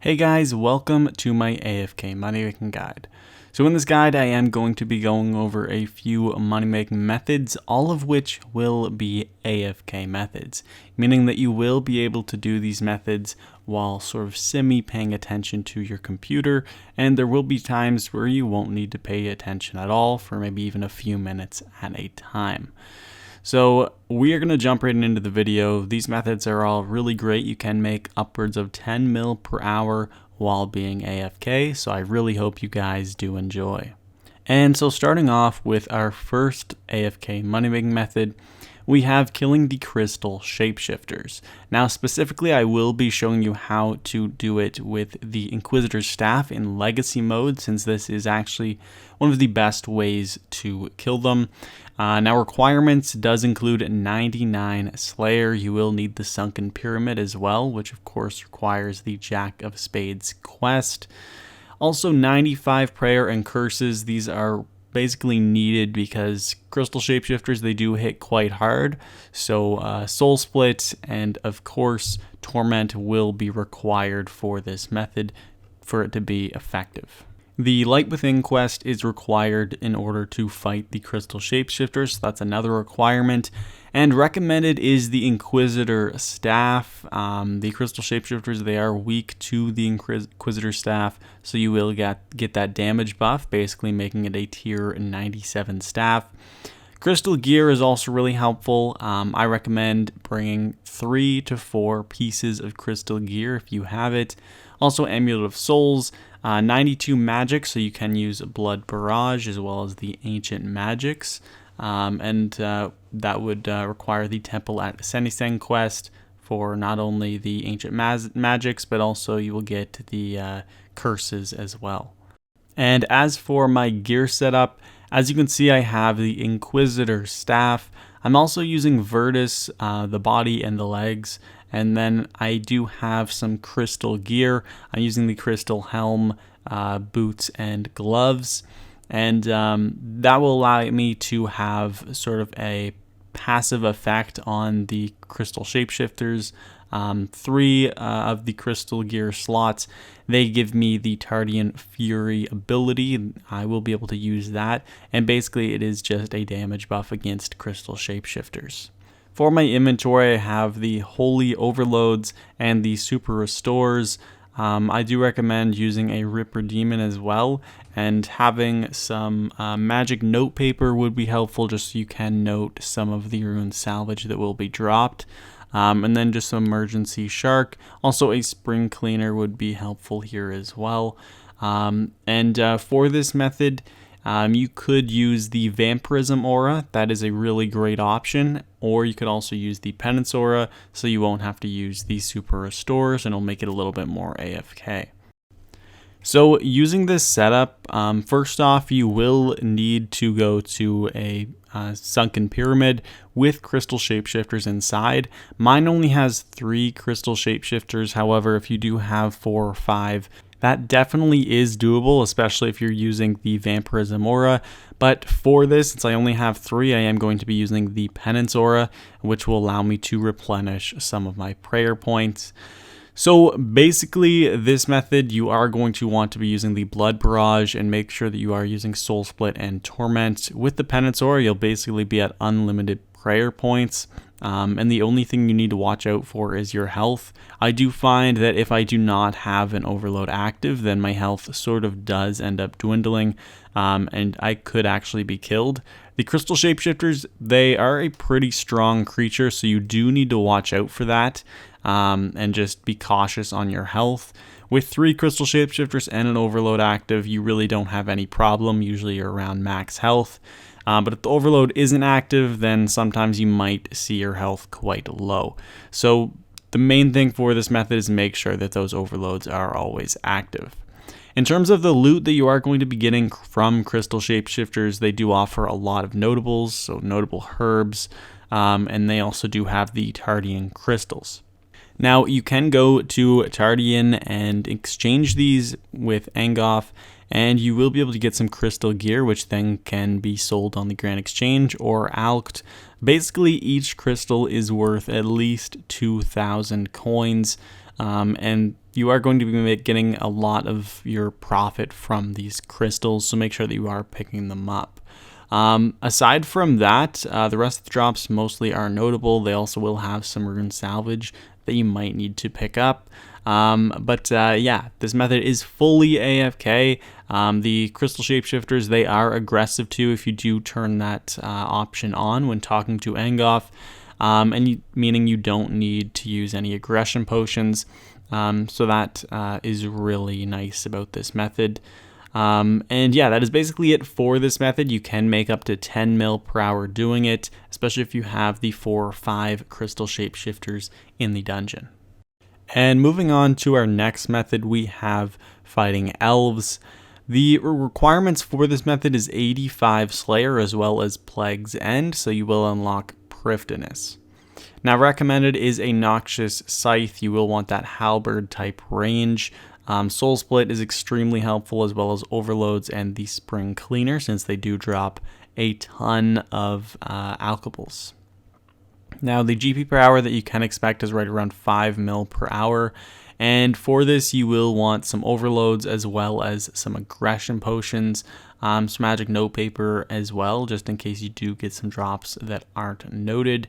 Hey guys, welcome to my AFK money making guide. So in this guide I am going to be going over a few money making methods, all of which will be AFK methods, meaning that you will be able to do these methods while sort of semi paying attention to your computer, and there will be times where you won't need to pay attention at all for maybe even a few minutes at a time. So we are going to jump right into the video. These methods are all really great. You can make upwards of 10 mil per hour while being AFK, so I really hope you guys do enjoy. And so starting off with our first AFK money making method, we have killing the crystal shapeshifters. Now specifically I will be showing you how to do it with the Inquisitor's staff in legacy mode, since this is actually one of the best ways to kill them. Now requirements does include 99 Slayer. You will need the Sunken Pyramid as well, which of course requires the Jack of Spades quest. Also 95 Prayer and Curses. These are basically needed because crystal shapeshifters, they do hit quite hard. So Soul Split and of course Torment will be required for this method for it to be effective. The Light Within quest is required in order to fight the crystal shapeshifters, so that's another requirement. And recommended is the Inquisitor staff. The crystal shapeshifters, they are weak to the Inquisitor staff, so you will get that damage buff, basically making it a tier 97 staff. Crystal gear is also really helpful. I recommend bringing 3 to 4 pieces of crystal gear if you have it. Also Amulet of Souls, 92 magic, so you can use Blood Barrage as well as the Ancient Magics. That would require the Temple at SENNISTEN quest for not only the Ancient Magics, but also you will get the curses as well. And as for my gear setup, as you can see, I have the Inquisitor staff. I'm also using Virtus, the body and the legs, and then I do have some crystal gear. I'm using the crystal helm, boots, and gloves, and that will allow me to have sort of a passive effect on the crystal shapeshifters. 3 of the crystal gear slots, they give me the Tardian Fury ability. I will be able to use that, and basically it is just a damage buff against crystal shapeshifters. For my inventory, I have the Holy Overloads and the Super Restores. I do recommend using a Ripper Demon as well, and having some magic note paper would be helpful, just so you can note some of the rune salvage that will be dropped. And then just some emergency shark. Also a spring cleaner would be helpful here as well. For this method, you could use the Vampirism aura. That is a really great option. Or you could also use the Penance aura, so you won't have to use the Super Restores, and it'll make it a little bit more AFK. So using this setup, first off, you will need to go to a Sunken Pyramid with crystal shapeshifters inside. Mine only has 3 crystal shapeshifters. However, if you do have 4 or 5, that definitely is doable, especially if you're using the Vampirism aura. But for this, since I only have 3, I am going to be using the Penance aura, which will allow me to replenish some of my prayer points. So basically, this method, you are going to want to be using the Blood Barrage and make sure that you are using Soul Split and Torment. With the Penance aura, you'll basically be at unlimited prayer points. And the only thing you need to watch out for is your health. I do find that if I do not have an overload active, then my health sort of does end up dwindling, and I could actually be killed. The crystal shapeshifters, they are a pretty strong creature, so you do need to watch out for that, and just be cautious on your health. With 3 crystal shapeshifters and an overload active, you really don't have any problem. Usually you're around max health. But if the overload isn't active, then sometimes you might see your health quite low. So the main thing for this method is make sure that those overloads are always active. In terms of the loot that you are going to be getting from crystal shapeshifters, they do offer a lot of notables, so notable herbs, and they also do have the Tardian crystals. Now you can go to Tardian and exchange these with Angoth, and you will be able to get some crystal gear, which then can be sold on the Grand Exchange or alked. Basically, each crystal is worth at least 2,000 coins. and you are going to be getting a lot of your profit from these crystals, so make sure that you are picking them up. Aside from that, the rest of the drops mostly are notable. They also will have some rune salvage that you might need to pick up. Yeah, this method is fully AFK. The crystal shapeshifters, they are aggressive too if you do turn that option on when talking to Angoth, meaning you don't need to use any aggression potions. So that is really nice about this method. And yeah, that is basically it for this method. You can make up to 10 mil per hour doing it, especially if you have the 4 or 5 crystal shapeshifters in the dungeon. And moving on to our next method, we have fighting elves. The requirements for this method is 85 Slayer as well as Plague's End, so you will unlock Prifdinous. Now recommended is a Noxious Scythe. You will want that Halberd type range. Soul Split is extremely helpful, as well as Overloads and the Spring Cleaner, since they do drop a ton of alkables. Now the GP per hour that you can expect is right around 5 mil per hour. And for this, you will want some overloads as well as some aggression potions, some magic notepaper as well, just in case you do get some drops that aren't noted,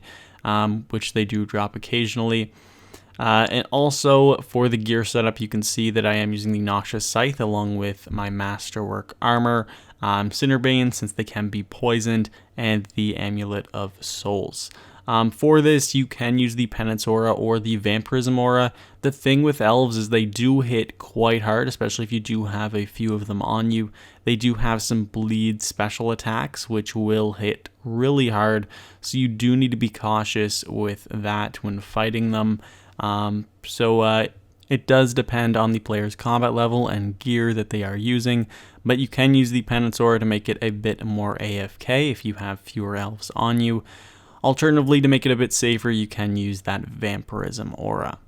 which they do drop occasionally. And also for the gear setup, you can see that I am using the Noxious Scythe along with my Masterwork Armor, Cinderbane since they can be poisoned, and the Amulet of Souls. For this, you can use the Penance Aura or the Vampirism Aura. The thing with elves is they do hit quite hard, especially if you do have a few of them on you. They do have some bleed special attacks, which will hit really hard, so you do need to be cautious with that when fighting them. It does depend on the player's combat level and gear that they are using, but you can use the Penance Aura to make it a bit more AFK if you have fewer elves on you. Alternatively, to make it a bit safer, you can use that Vampirism Aura.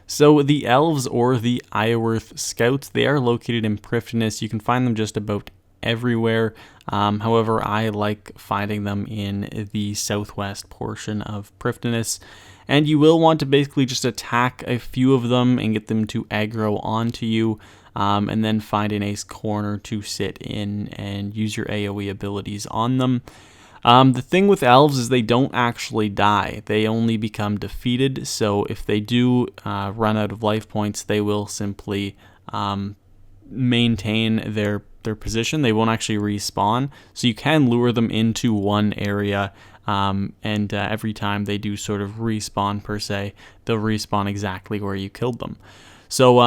So the elves, or the Iowerth scouts, they are located in Prifdinous. You can find them just about everywhere. However, I like finding them in the southwest portion of Prifdinous. And you will want to basically just attack a few of them and get them to aggro onto you, and then find a nice corner to sit in and use your AoE abilities on them. The thing with elves is they don't actually die. They only become defeated, so if they do run out of life points, they will simply maintain their position. They won't actually respawn, so you can lure them into one area, and every time they do sort of respawn per se, they'll respawn exactly where you killed them. So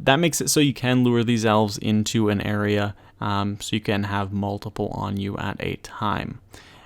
that makes it so you can lure these elves into an area, so you can have multiple on you at a time.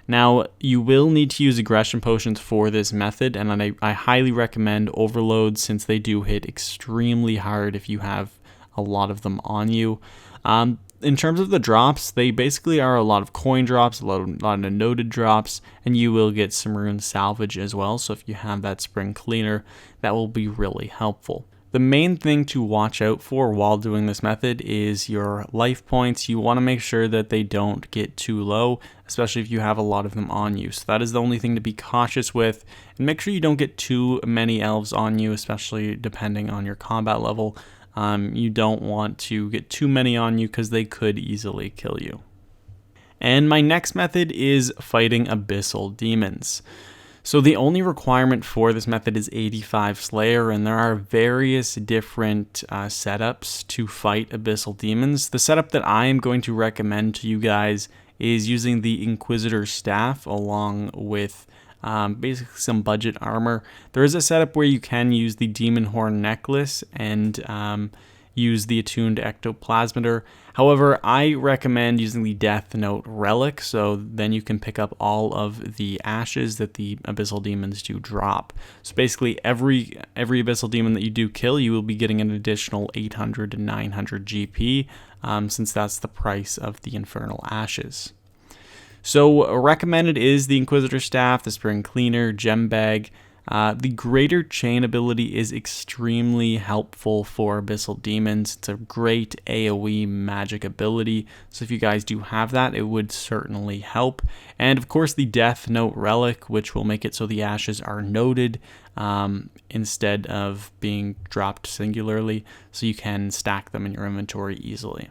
Now, you will need to use aggression potions for this method, and I highly recommend overloads since they do hit extremely hard if you have a lot of them on you. In terms of the drops, they basically are a lot of coin drops, a lot of noted drops, and you will get some rune salvage as well, so if you have that Spring Cleaner, that will be really helpful. The main thing to watch out for while doing this method is your life points. You want to make sure that they don't get too low, especially if you have a lot of them on you. So that is the only thing to be cautious with. And make sure you don't get too many elves on you, especially depending on your combat level. You don't want to get too many on you because they could easily kill you. And my next method is fighting abyssal demons. So the only requirement for this method is 85 Slayer, and there are various different setups to fight abyssal demons. The setup that I am going to recommend to you guys is using the Inquisitor staff along with basically some budget armor. There is a setup where you can use the Demon Horn necklace and use the attuned ectoplasmator. However, I recommend using the Death Note relic, so then you can pick up all of the ashes that the abyssal demons do drop. So basically every abyssal demon that you do kill, you will be getting an additional 800 to 900 GP, since that's the price of the infernal ashes. So recommended is the Inquisitor staff, the Spring Cleaner, gem bag. The Greater Chain ability is extremely helpful for Abyssal Demons. It's a great AoE magic ability, so if you guys do have that, it would certainly help. And of course the Death Note Relic, which will make it so the ashes are noted instead of being dropped singularly, so you can stack them in your inventory easily.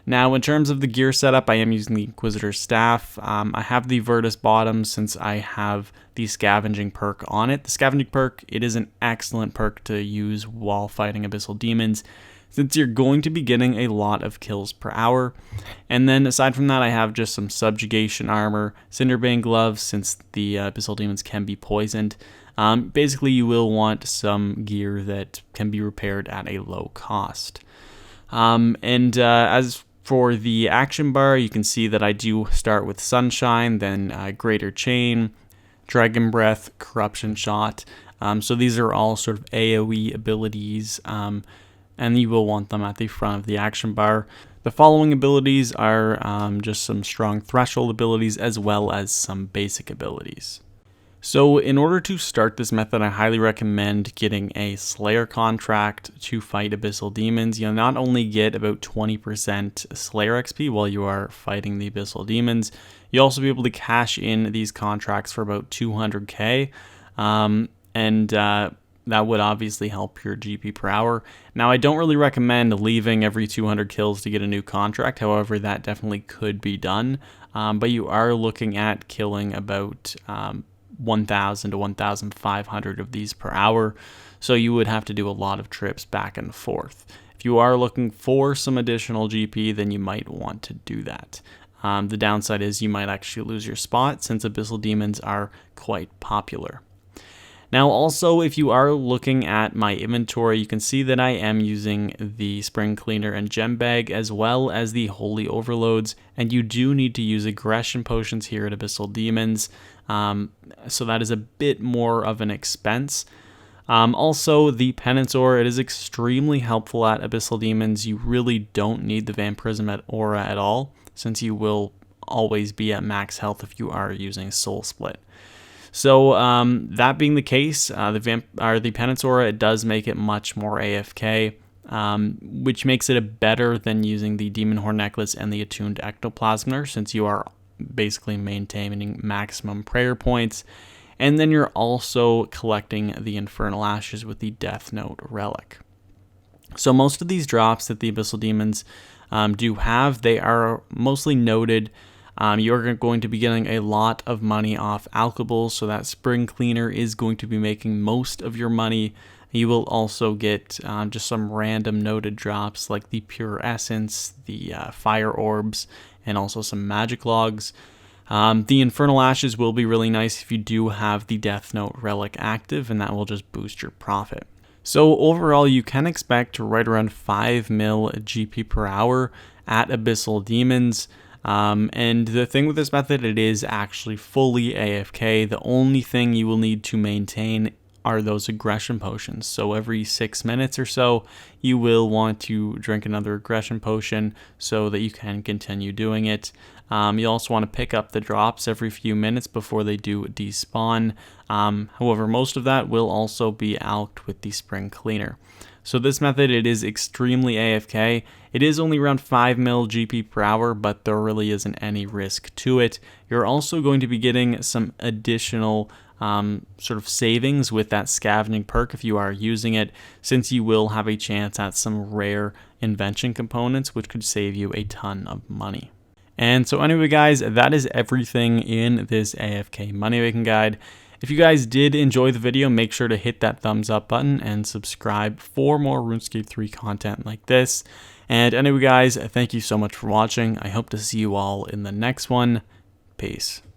Now, in terms of the gear setup, I am using the Inquisitor staff. I have the Virtus bottom since I have the scavenging perk on it. The scavenging perk, it is an excellent perk to use while fighting Abyssal Demons, since you're going to be getting a lot of kills per hour. And then aside from that, I have just some subjugation armor, Cinderbane gloves, since the Abyssal Demons can be poisoned. Basically, you will want some gear that can be repaired at a low cost. As for the action bar, you can see that I do start with Sunshine, then Greater Chain, Dragon Breath, Corruption Shot. So these are all sort of AoE abilities, and you will want them at the front of the action bar. The following abilities are just some strong threshold abilities as well as some basic abilities. So in order to start this method, I highly recommend getting a Slayer contract to fight Abyssal Demons. You'll not only get about 20% Slayer XP while you are fighting the Abyssal Demons, you'll also be able to cash in these contracts for about 200k, that would obviously help your GP per hour. Now, I don't really recommend leaving every 200 kills to get a new contract. However, that definitely could be done, but you are looking at killing about 1,000 to 1,500 of these per hour, so you would have to do a lot of trips back and forth. If you are looking for some additional GP, then you might want to do that. The downside is you might actually lose your spot, since Abyssal Demons are quite popular. Now also, if you are looking at my inventory, you can see that I am using the Spring Cleaner and Gem Bag as well as the Holy Overloads, and you do need to use aggression potions here at Abyssal Demons, so that is a bit more of an expense. Also, the Penance Aura, it is extremely helpful at Abyssal Demons. You really don't need the Vampirism Aura at all, since you will always be at max health if you are using Soul Split. So that being the case, the Penance Aura, it does make it much more AFK, which makes it better than using the Demon Horn Necklace and the Attuned Ectoplasmer, since you are basically maintaining maximum prayer points. And then you're also collecting the Infernal Ashes with the Death Note Relic. So most of these drops that the Abyssal Demons do have, they are mostly noted. You're going to be getting a lot of money off alchables, so that Spring Cleaner is going to be making most of your money. You will also get just some random noted drops like the Pure Essence, the Fire Orbs, and also some Magic Logs. The Infernal Ashes will be really nice if you do have the Death Note Relic active, and that will just boost your profit. So overall, you can expect right around 5 mil GP per hour at Abyssal Demons. And the thing with this method, it is actually fully AFK. The only thing you will need to maintain are those aggression potions. So every 6 minutes or so, you will want to drink another aggression potion so that you can continue doing it. You also want to pick up the drops every few minutes before they do despawn. However, most of that will also be alked with the Spring Cleaner. So this method, it is extremely AFK. It is only around 5 mil GP per hour, but there really isn't any risk to it. You're also going to be getting some additional sort of savings with that scavenging perk if you are using it, since you will have a chance at some rare invention components, which could save you a ton of money. And so anyway, guys, that is everything in this AFK money making guide. If you guys did enjoy the video, make sure to hit that thumbs up button and subscribe for more RuneScape 3 content like this. And anyway, guys, thank you so much for watching. I hope to see you all in the next one. Peace.